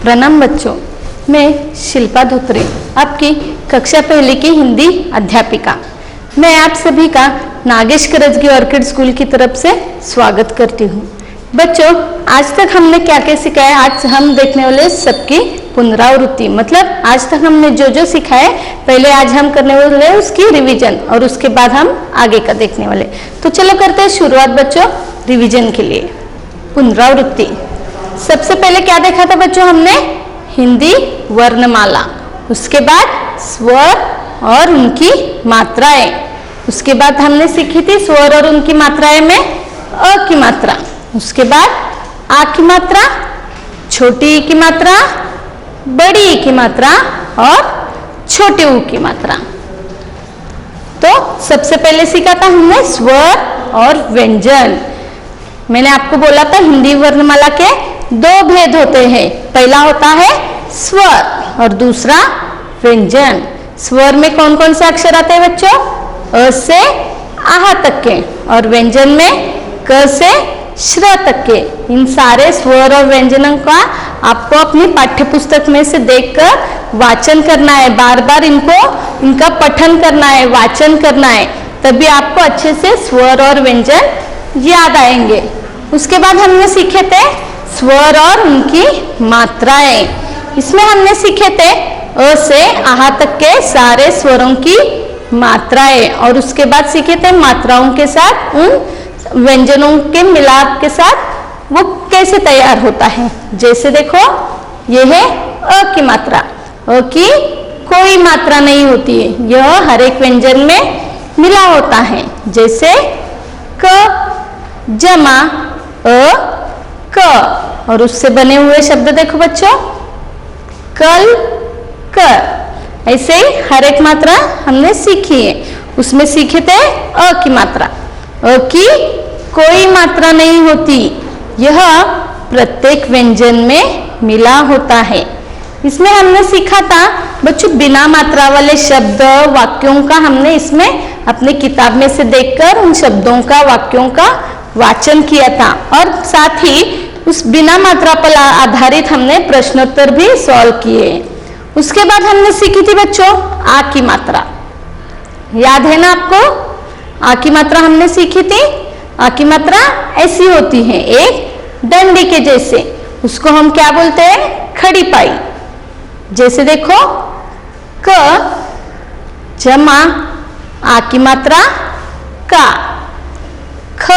प्रणाम बच्चों, मैं शिल्पा धोत्रे, आपकी कक्षा पहली की हिंदी अध्यापिका। मैं आप सभी का नागेश करजगी ऑर्किड स्कूल की तरफ से स्वागत करती हूँ। बच्चों, आज तक हमने क्या क्या सिखाया, आज हम देखने वाले सबकी पुनरावृत्ति। मतलब आज तक हमने जो जो सिखाया पहले आज हम करने वाले उसकी रिवीजन और उसके बाद हम आगे का देखने वाले। तो चलो करते हैं शुरुआत बच्चों रिवीजन के लिए। पुनरावृत्ति, सबसे पहले क्या देखा था बच्चों हमने, हिंदी वर्णमाला, उसके बाद स्वर और उनकी मात्राएं, उसके बाद हमने सीखी थी स्वर और उनकी मात्राएं में अ की मात्रा, उसके बाद आ की मात्रा, छोटी ई की मात्रा, बड़ी ई की मात्रा और छोटी ऊ की मात्रा। तो सबसे पहले सीखा था हमने स्वर और व्यंजन। मैंने आपको बोला था हिंदी वर्णमाला के दो भेद होते हैं, पहला होता है स्वर और दूसरा व्यंजन। स्वर में कौन कौन से अक्षर आते हैं बच्चों, अ से आह तक के, और व्यंजन में क से श्र तक के। इन सारे स्वर और व्यंजनों का आपको अपनी पाठ्य पुस्तक में से देखकर वाचन करना है, बार बार इनका पठन करना है, वाचन करना है, तभी आपको अच्छे से स्वर और व्यंजन याद आएंगे। उसके बाद हमने सीखे थे स्वर और उनकी मात्राएं। इसमें हमने सीखे थे अ से आह तक के सारे स्वरों की मात्राएं, और उसके बाद सीखे थे मात्राओं के साथ उन व्यंजनों के मिलाप के साथ वो कैसे तैयार होता है। जैसे देखो ये है अ की मात्रा, अ की कोई मात्रा नहीं होती है, यह हर एक व्यंजन में मिला होता है। जैसे क जमा अ क, और उससे बने हुए शब्द देखो बच्चों, कल कर। ऐसे ही हर एक मात्रा हमने सीखी है। उसमें सीखे थे अ की मात्रा, अ की कोई मात्रा नहीं होती, यह प्रत्येक व्यंजन में मिला होता है। इसमें हमने सीखा था बच्चों बिना मात्रा वाले शब्द वाक्यों का, हमने इसमें अपनी किताब में से देखकर उन शब्दों का वाक्यों का वाचन किया था, और साथ ही उस बिना मात्रा पर आधारित हमने प्रश्नोत्तर भी सॉल्व किए। उसके बाद हमने सीखी थी बच्चों आ की मात्रा, याद है ना आपको, आ की मात्रा हमने सीखी थी। आ की मात्रा ऐसी होती है एक डंडी के जैसे, उसको हम क्या बोलते हैं, खड़ी पाई। जैसे देखो क जमा आ की मात्रा का, ख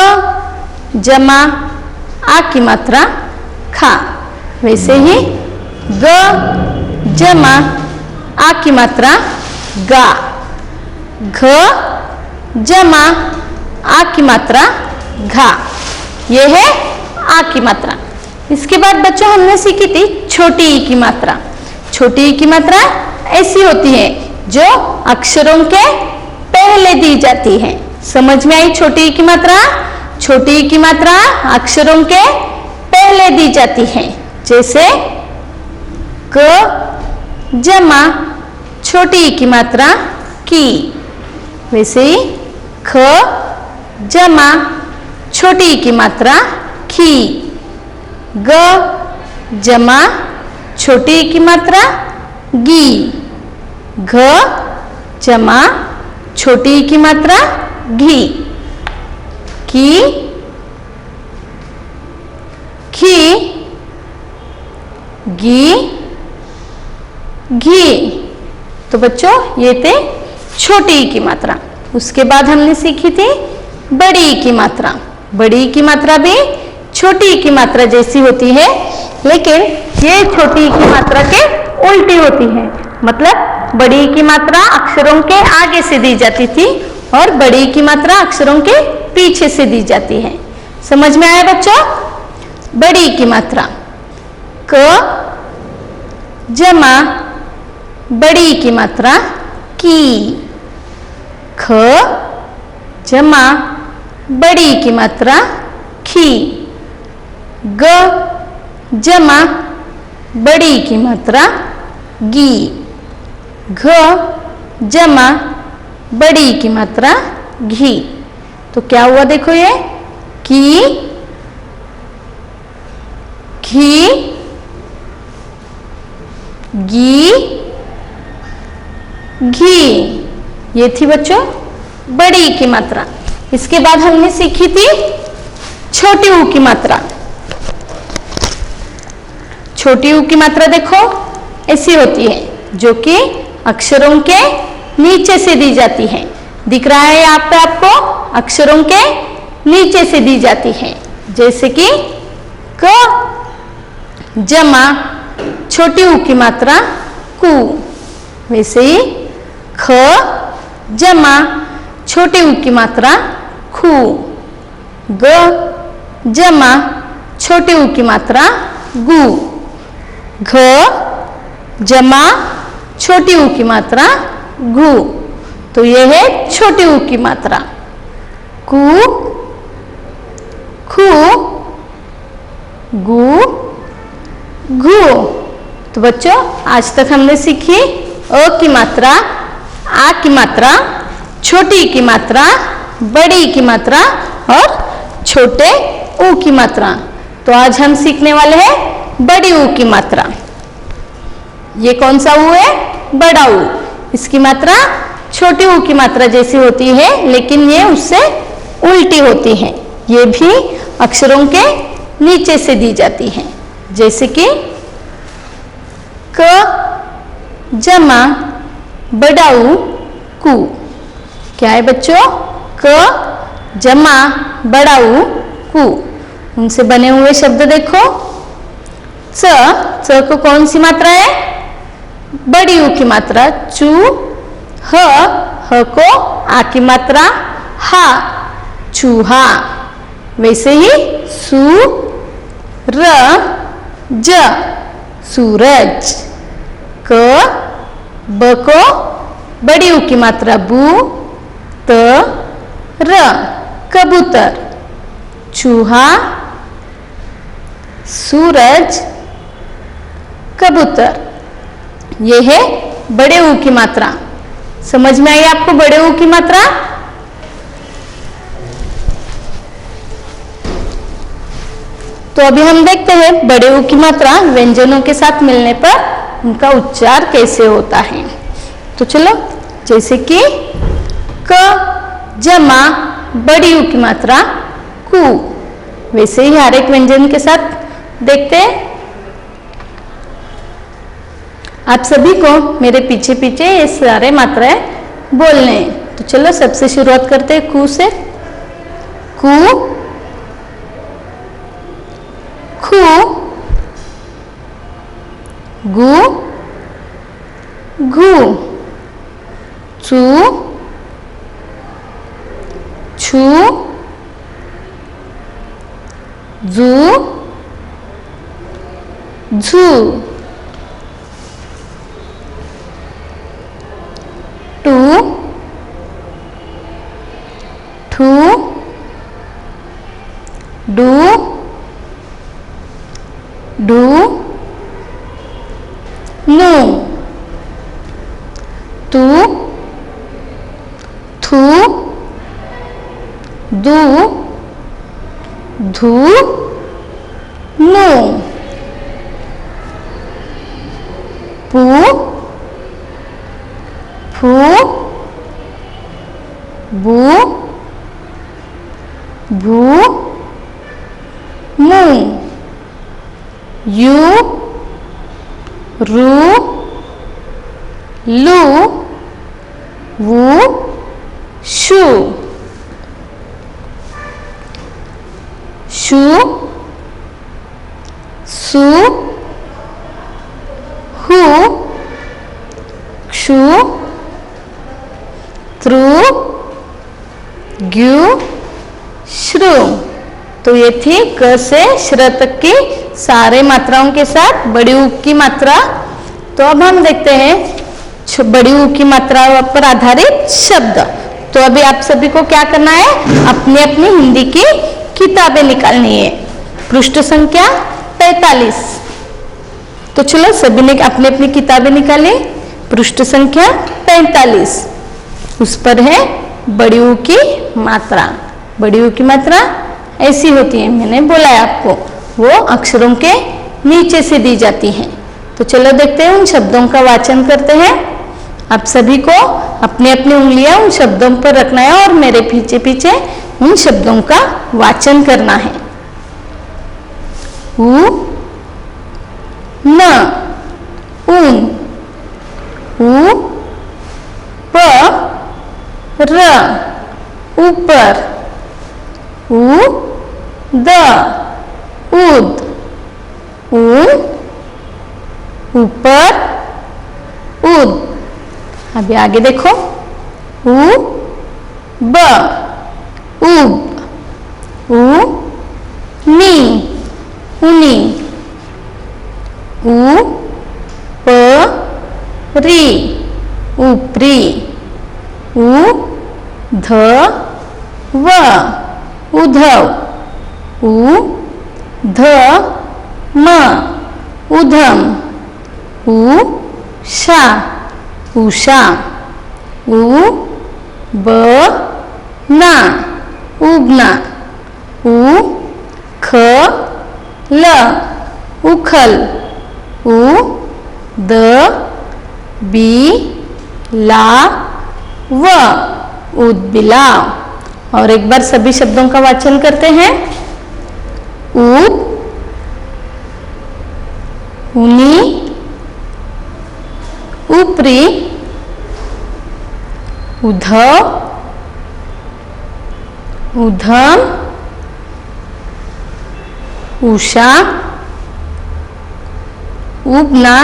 जमा आ की मात्रा खा। वैसे ही ग जमा आ की मात्रा गा, घ जमा आ की मात्रा घा। ये है आ की मात्रा। इसके बाद बच्चों हमने सीखी थी छोटी ई की मात्रा। छोटी ई की मात्रा ऐसी होती है जो अक्षरों के पहले दी जाती है। समझ में आई छोटी ई की मात्रा? छोटी ई की मात्रा अक्षरों के पहले दी जाती है। जैसे क जमा छोटी ई की मात्रा की, वैसे ही ख जमा छोटी ई की मात्रा खी, ग जमा छोटी ई की मात्रा गी, घ जमा छोटी ई की मात्रा घी, की खी गी घी। तो बच्चों ये थे छोटी ई की मात्रा। उसके बाद हमने सीखी थी बड़ी ई की मात्रा। बड़ी ई की मात्रा भी छोटी ई की मात्रा जैसी होती है, लेकिन ये छोटी ई की मात्रा के उल्टी होती है। मतलब बड़ी ई की मात्रा अक्षरों के आगे से दी जाती थी और बड़ी ई की मात्रा अक्षरों के पीछे से दी जाती है। समझ में आया बच्चों? बड़ी ई की मात्रा क जमा बड़ी ई की मात्रा की, ख जमा बड़ी ई की मात्रा खी, ग जमा बड़ी ई की मात्रा गी, घ जमा बड़ी ई की मात्रा घी। तो क्या हुआ देखो, ये की, घी, गी, घी। ये थी बच्चों बड़ी ई की मात्रा। इसके बाद हमने सीखी थी छोटी ऊ की मात्रा। छोटी ऊ की मात्रा देखो ऐसी होती है, जो कि अक्षरों के नीचे से दी जाती है। दिख रहा है यहाँ पे आपको, अक्षरों के नीचे से दी जाती है। जैसे कि क जमा छोटी ऊ की मात्रा कु, वैसे ही ख जमा छोटी ऊ की मात्रा खू, ग जमा छोटी ऊ की मात्रा गु, घ जमा छोटी ऊ की मात्रा घू। तो यह है छोटी ऊ की मात्रा। कु, खू, गु, घू। तो बच्चों आज तक हमने सीखी अ की मात्रा, आ की मात्रा, छोटी ई की मात्रा, बड़ी ई की मात्रा और छोटे ऊ की मात्रा। तो आज हम सीखने वाले हैं बड़ी ऊ की मात्रा। ये कौन सा ऊ है? बड़ा ऊ। इसकी मात्रा छोटी ऊ की मात्रा जैसी होती है, लेकिन ये उससे उल्टी होती है। ये भी अक्षरों के नीचे से दी जाती है। जैसे कि क जमा बड़ा ऊ कु। क्या है बच्चों? क जमा बड़ा ऊ कु। उनसे बने हुए शब्द देखो। च को कौन सी मात्रा है? बड़ी ऊ की मात्रा चू। ह को आ की मात्रा हा, चूहा। वैसे ही सु र ज सूरज। क ब को बड़ी ऊ की मात्रा बू। त र कबूतर। चूहा, सूरज, कबूतर। ये है बड़े ऊ की मात्रा। समझ में आई आपको बड़े ऊ की मात्रा? तो अभी हम देखते हैं बड़े ऊ की मात्रा व्यंजनों के साथ मिलने पर उनका उच्चार कैसे होता है। तो चलो, जैसे कि क जमा बड़ी ऊ की मात्रा कु, वैसे ही हर एक व्यंजन के साथ देखते हैं। आप सभी को मेरे पीछे पीछे ये सारे मात्राएं बोलने हैं। तो चलो सबसे शुरुआत करते हैं कु से। कु, खू, गु, घू, चू, छू, जू, झू, टू, ठू, डू, डू, नू, तू, थू, दू, धू, नू, पू, फू, बू, भू, मू, यू, रू, लू, वू, शू, शू, सू, हू, क्षु, त्रु, ग्यू, श्रु। तो ये थी क से श्र तक की सारे मात्राओं के साथ बड़ी ऊ की मात्रा। तो अब हम देखते हैं बड़ी ऊ की मात्रा पर आधारित शब्द। तो अभी आप सभी को क्या करना है? अपनी अपनी हिंदी की किताबें निकालनी है। पृष्ठ संख्या 45। तो चलो सभी ने अपनी अपनी किताबें निकाली। पृष्ठ संख्या 45, उस पर है बड़ी ऊ की मात्रा। बड़ी ऊ की मात्रा ऐसी होती है, मैंने बोला है आपको, वो अक्षरों के नीचे से दी जाती है। तो चलो देखते हैं, उन शब्दों का वाचन करते हैं। आप सभी को अपनी अपनी उंगलियां उन शब्दों पर रखना है और मेरे पीछे पीछे उन शब्दों का वाचन करना है। उ न ऊन, उ प र ऊपर, उ द उद, ऊन ऊपर उद। अभी आगे देखो, उ ब उब, उ नी उनी, उ प री ऊपरी, उ ध व उधव, उ ध म उधम, उ शा उषा, उ ब ना उगना, उ ख ल उखल, उ द बी ला व उदबिलाव। और एक बार सभी शब्दों का वाचन करते हैं। उद, ऊनी, ऊपरी, उधव, उधम, उषा, उगना,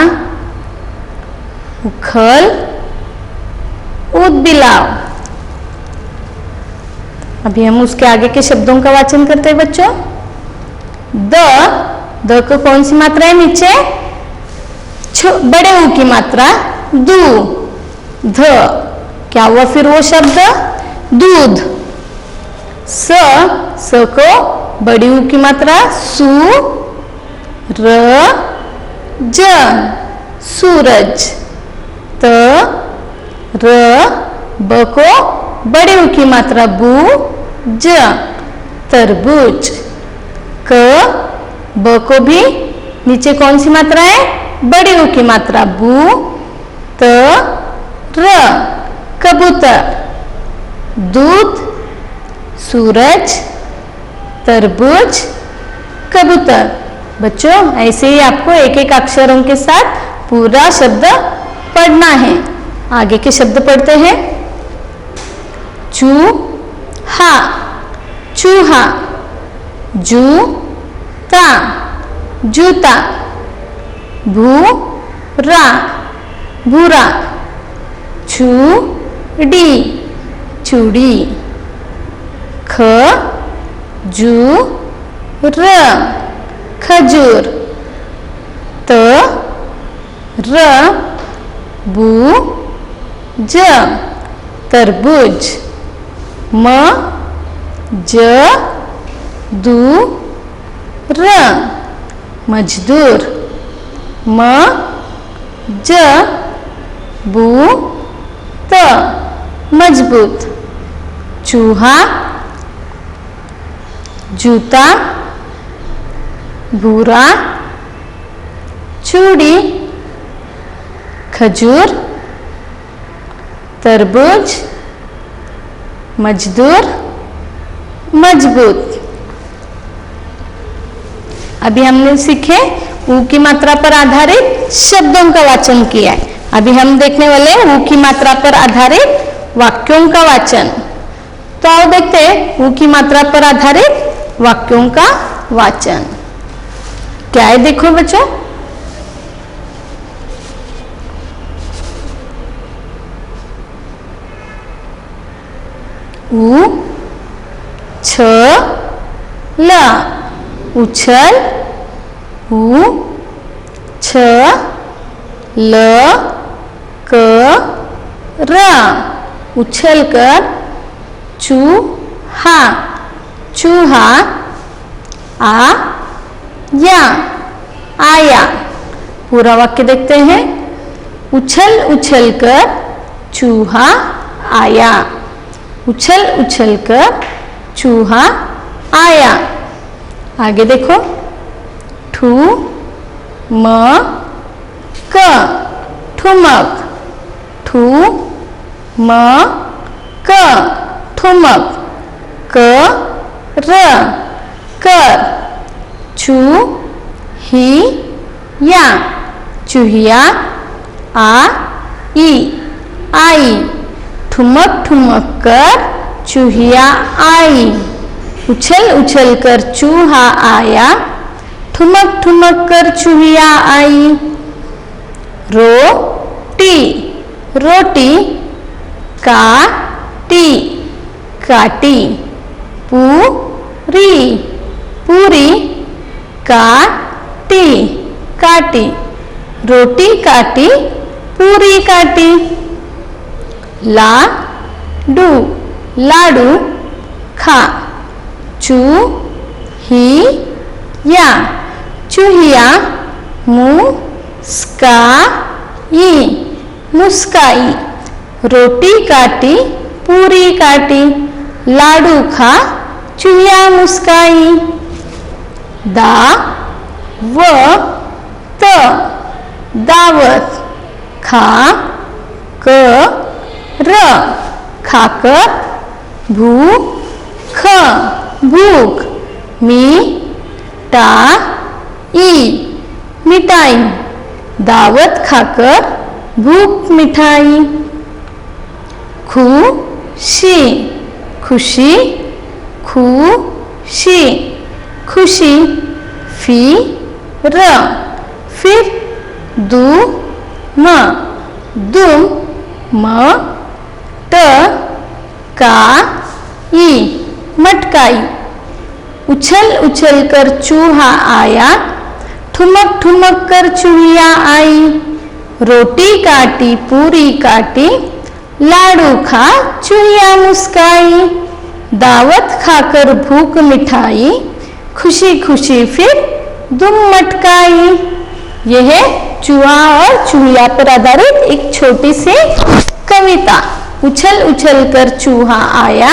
उखल, उदबिलाव। अभी हम उसके आगे के शब्दों का वाचन करते हैं बच्चों। द को कौन सी मात्रा है नीचे? बड़े ऊ की मात्रा दू, ध, क्या हुआ फिर वो शब्द? दूध। स को बड़ी ऊ की मात्रा सू, र, ज, सूरज। त, र, ब को बड़ी ऊ की मात्रा बू, ज, तरबूज। क, ब को भी नीचे कौन सी मात्रा है? बड़ी ऊ की मात्रा बू, त, र, कबूतर। दूध, सूरज, तरबूज, कबूतर। बच्चों ऐसे ही आपको एक एक अक्षरों के साथ पूरा शब्द पढ़ना है। आगे के शब्द पढ़ते हैं। चूहा, चूहा, जूता, जूता, भूरा, भूरा, चूड़ी, चूड़ी, खजूर, खजूर, तरबूज, तरबूज, मजदूर, मजदूर, मजबूत, मजबूत, चूहा, जूता, भूरा, चूड़ी, खजूर, तरबूज, मजदूर, मजबूत। अभी हमने सीखे ऊ की मात्रा पर आधारित शब्दों का वाचन किया है। अभी हम देखने वाले ऊ की मात्रा पर आधारित वाक्यों का वाचन। तो आओ देखते हैं ऊ की मात्रा पर आधारित वाक्यों का वाचन क्या है। देखो बच्चों, उछल, उछल, उछल कर, उछल कर, चूहा, चूहा, आया, आया। पूरा वाक्य देखते हैं। उछल उछल कर चूहा आया, उछल उछल कर चूहा आया। आगे देखो, क ठुमक, ठू म क ठुमक, क र कर, चू ही या चूहिया, आ ई आई, ठुमक ठुमक कर चूहिया आई, उछल उछल कर चूहा आया, ठुमक ठुमक कर चूहिया आई। रोटी रोटी, काटी काटी, पूरी पूरी, काटी काटी, रोटी काटी पूरी काटी। लाडू लाडू, खा, चूहिया चूहिया, मुस्काई मुस्काई, रोटी काटी पूरी काटी, लाडू खा चूहिया मुस्काई। दावत दावत, खा कर खाकर, भूख भूख, मिठाई मिठाई, दावत खाकर भूख मिठाई। खुशी खुशी, खुशी खुशी, फिर दुम दुम, मटकाई मटकाई, उछल उछल कर चूहा आया, ठुमक ठुमक कर चूहिया आई, रोटी काटी पूरी काटी, लाडू खा चूहिया मुस्काई, दावत खाकर भूख मिठाई, खुशी खुशी फिर दुम मटकाई। यह है चूहा और चूहिया पर आधारित एक छोटी सी कविता। उछल उछल कर चूहा आया,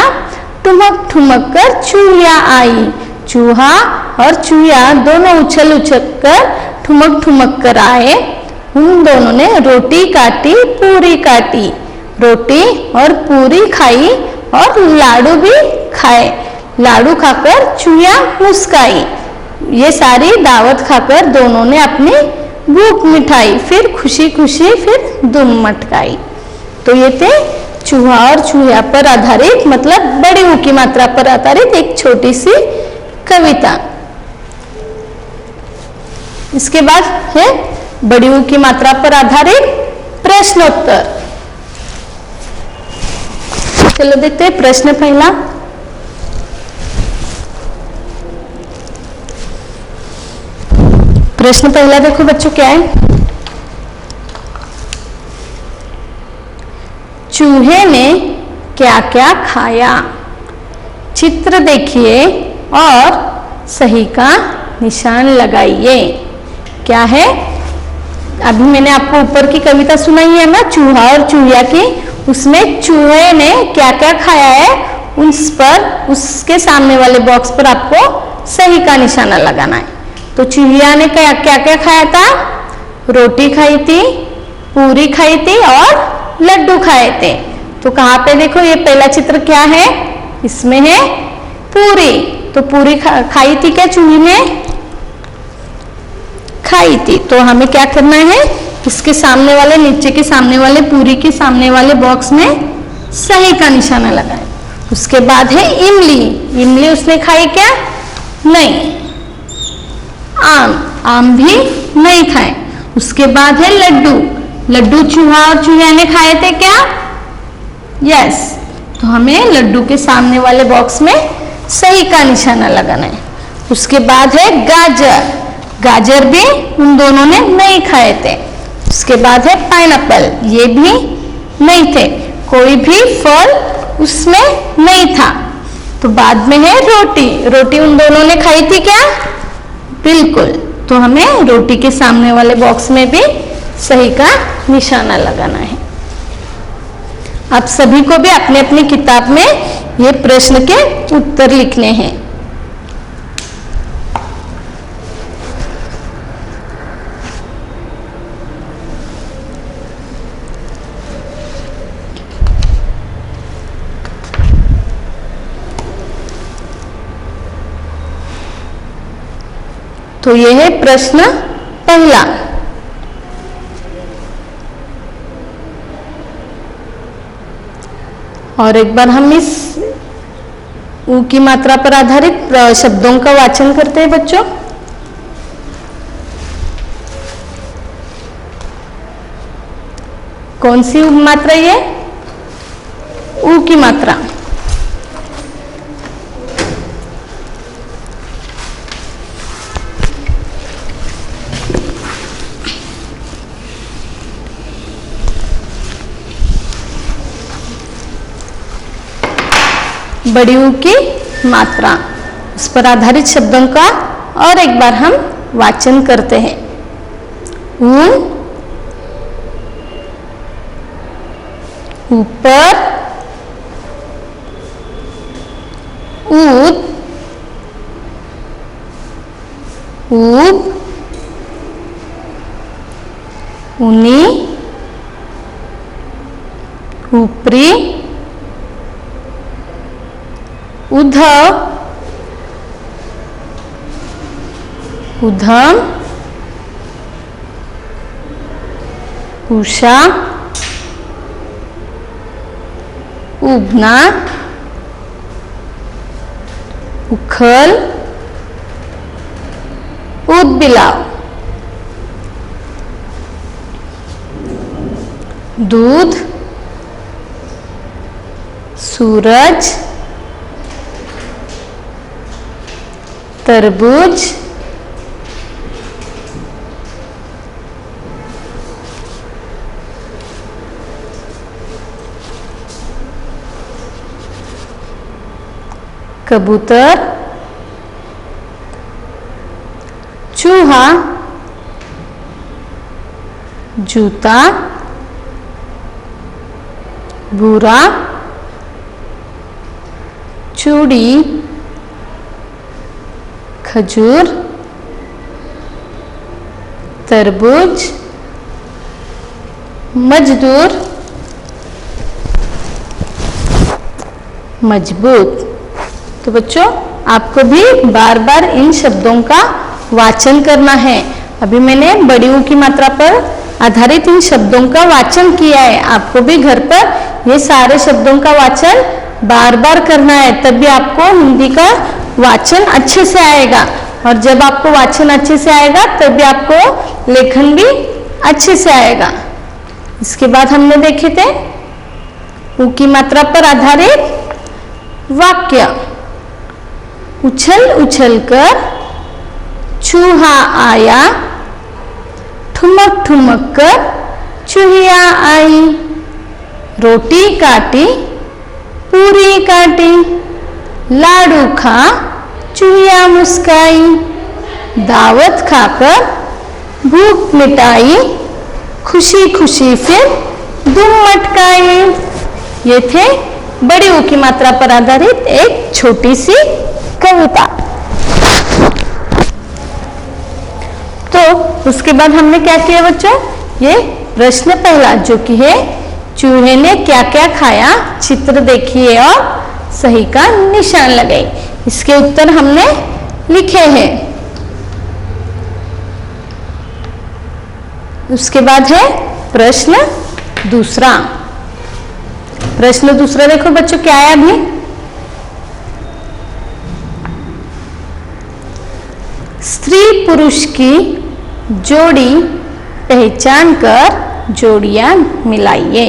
ठुमक ठुमक कर चूहिया आई, चूहा और चूहिया दोनों उछल उछल कर ठुमक ठुमक कर आए। उन दोनों ने रोटी काटी पूरी काटी, रोटी और पूरी खाई और लाडू भी खाए, लाडू खाकर चूहिया मुस्काई। ये सारी दावत खाकर दोनों ने अपनी भूख मिठाई, फिर खुशी खुशी फिर दुम मटकाई। तो ये थे चूहा और चूहिया पर आधारित, मतलब बड़ी ऊ की मात्रा पर आधारित एक छोटी सी कविता। इसके बाद है बड़ी ऊ की मात्रा पर आधारित प्रश्नोत्तर। चलो देखते हैं प्रश्न पहला। प्रश्न पहला देखो बच्चों क्या है। चूहे ने क्या क्या खाया? चित्र देखिए और सही का निशान लगाइए। क्या है? अभी मैंने आपको ऊपर की कविता सुनाई है ना, चूहा और चूहिया की, उसमें चूहे ने क्या क्या खाया है, उस पर उसके सामने वाले बॉक्स पर आपको सही का निशाना लगाना है। तो चूहिया ने क्या क्या क्या खाया था? रोटी खाई थी, पूरी खाई थी और लड्डू खाए थे। तो कहाँ पे देखो, ये पहला चित्र क्या है, इसमें है पूरी। तो पूरी खाई थी क्या चूही ने? खाई थी। तो हमें क्या करना है, इसके सामने वाले, नीचे के सामने वाले, पूरी के सामने वाले बॉक्स में सही का निशाना लगाए। उसके बाद है इमली। इमली उसने खाई क्या? नहीं। आम, आम भी नहीं खाए। उसके बाद है लड्डू। लड्डू चूहा और चूहिया ने खाए थे क्या? यस। तो हमें लड्डू के सामने वाले बॉक्स में सही का निशाना लगाना है। उसके बाद है गाजर। गाजर भी उन दोनों ने नहीं खाए थे। उसके बाद है पाइनएप्पल, ये भी नहीं थे, कोई भी फल उसमें नहीं था। तो बाद में है रोटी। रोटी उन दोनों ने खाई थी क्या? बिल्कुल। तो हमें रोटी के सामने वाले बॉक्स में भी सही का निशाना लगाना है। आप सभी को भी अपने अपनी किताब में ये प्रश्न के उत्तर लिखने हैं। तो ये है प्रश्न पहला। और एक बार हम इस ऊ की मात्रा पर आधारित शब्दों का वाचन करते हैं बच्चों। कौन सी मात्रा ये? ऊ की मात्रा। बड़ी ऊ की मात्रा, उस पर आधारित शब्दों का और एक बार हम वाचन करते हैं। ऊन, ऊपर, ऊद, ऊब, ऊनी, ऊपरी, उद्धव, उधम, उषा, उगना, उखल, उदबिलाव, दूध, सूरज, तरबूज, कबूतर, चूहा, जूता, भूरा, चूड़ी, खजूर, तरबूज, मजदूर, मजबूत। तो बच्चों आपको भी बार बार इन शब्दों का वाचन करना है। अभी मैंने बड़ी ऊ की मात्रा पर आधारित इन शब्दों का वाचन किया है। आपको भी घर पर ये सारे शब्दों का वाचन बार बार करना है, तभी आपको हिंदी का वाचन अच्छे से आएगा। और जब आपको वाचन अच्छे से आएगा तभी आपको लेखन भी अच्छे से आएगा। इसके बाद हमने देखे थे ऊ की मात्रा पर आधारित वाक्य। उछल उछल कर चूहा आया, ठुमक ठुमक कर चूहिया आई, रोटी काटी पूरी काटी, लाडू खा चूहिया मुस्काई, दावत खाकर भूख मिटाई, खुशी खुशी फिर दुम मटकाई। ये थे बड़ी ऊ की मात्रा पर आधारित एक छोटी सी कविता। तो उसके बाद हमने क्या किया बच्चों? ये प्रश्न पहला जो कि है चूहे ने क्या क्या खाया, चित्र देखिए और सही का निशान लगाइए। इसके उत्तर हमने लिखे हैं। उसके बाद है प्रश्न दूसरा। प्रश्न दूसरा देखो बच्चों क्या है अभी। स्त्री पुरुष की जोड़ी पहचान कर जोड़ियां मिलाइए।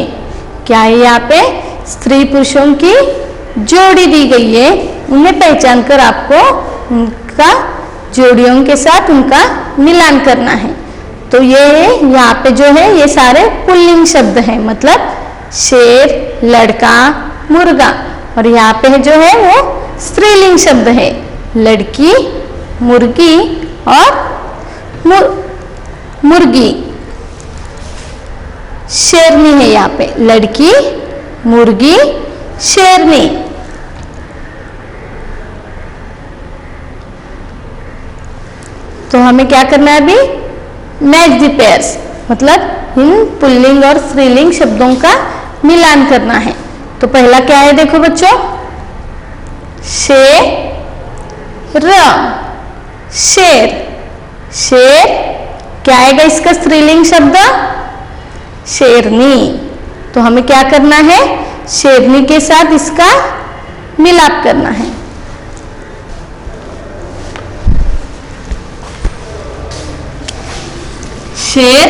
क्या है यहाँ पे? स्त्री पुरुषों की जोड़ी दी गई है, उन्हें पहचान कर आपको उनका जोड़ियों के साथ उनका मिलान करना है। तो ये यहाँ पे जो है ये सारे पुल्लिंग शब्द हैं, मतलब शेर, लड़का, मुर्गा। और यहाँ पे जो है वो स्त्रीलिंग शब्द है, लड़की, मुर्गी और मुर्गी। शेरनी है यहाँ पे, लड़की, मुर्गी, शेरनी। तो हमें क्या करना है अभी? मैच द पेयर्स, मतलब इन पुल्लिंग और स्त्रीलिंग शब्दों का मिलान करना है। तो पहला क्या है देखो बच्चों, शेर, शेर। शेर, क्या आएगा इसका स्त्रीलिंग शब्द? शेरनी। तो हमें क्या करना है? शेरनी के साथ इसका मिलाप करना है। शेर,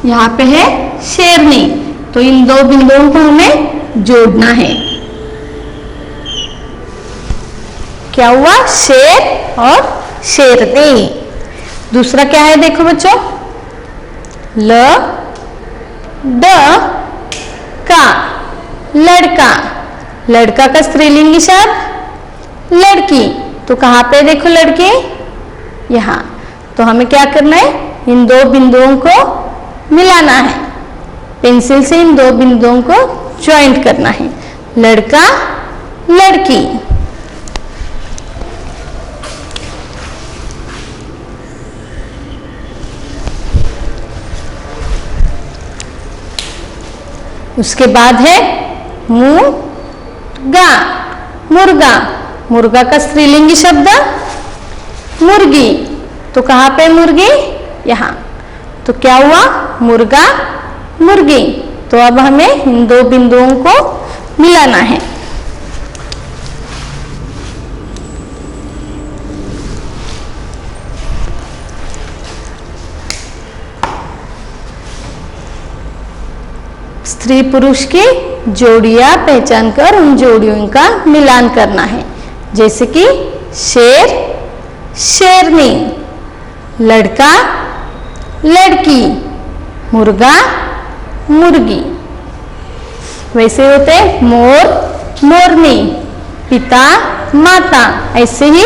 यहां पे है शेरनी, तो इन दो बिंदुओं को हमें जोड़ना है। क्या हुआ? शेर और शेरनी। दूसरा क्या है देखो बच्चों, ल ड का, लड़का। लड़का का स्त्रीलिंगी शब्द लड़की। तो कहां पे देखो लड़की? यहां। तो हमें क्या करना है? इन दो बिंदुओं को मिलाना है। पेंसिल से इन दो बिंदुओं को ज्वाइंट करना है। लड़का, लड़की। उसके बाद है मुर्गा। मुर्गा, मुर्गा का स्त्रीलिंगी शब्द मुर्गी। तो कहां पे मुर्गी? यहां। तो क्या हुआ? मुर्गा, मुर्गी। तो अब हमें इन दो बिंदुओं को मिलाना है। स्त्री पुरुष की जोड़ियां पहचान कर उन जोड़ियों का मिलान करना है। जैसे कि शेर, शेरनी, लड़का, लड़की, मुर्गा, मुर्गी। वैसे होते मोर, मोरनी, पिता, माता। ऐसे ही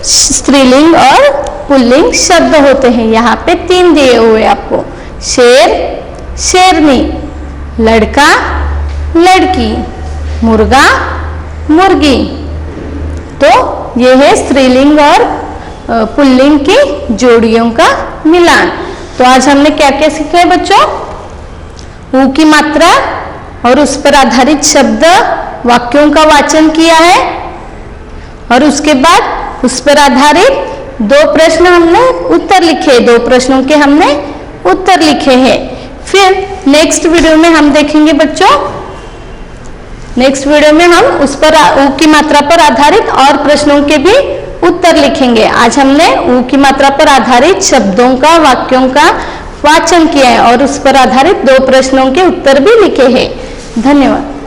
स्त्रीलिंग और पुल्लिंग शब्द होते हैं। यहाँ पे 3 दिए हुए आपको, शेर, शेरनी, लड़का, लड़की, मुर्गा, मुर्गी। तो ये है स्त्रीलिंग और पुल्लिंग की जोड़ियों का मिलान। तो आज हमने क्या क्या सीखा है बच्चों? ऊ की मात्रा और उस पर आधारित शब्द वाक्यों का वाचन किया है, और उसके बाद उस पर आधारित 2 प्रश्न हमने उत्तर लिखे। 2 प्रश्नों के हमने उत्तर लिखे हैं। फिर नेक्स्ट वीडियो में हम देखेंगे बच्चों, नेक्स्ट वीडियो में हम उस पर ऊ की मात्रा पर आधारित और प्रश्नों के भी उत्तर लिखेंगे। आज हमने ऊ की मात्रा पर आधारित शब्दों का, वाक्यों का वाचन किया है और उस पर आधारित 2 प्रश्नों के उत्तर भी लिखे हैं। धन्यवाद।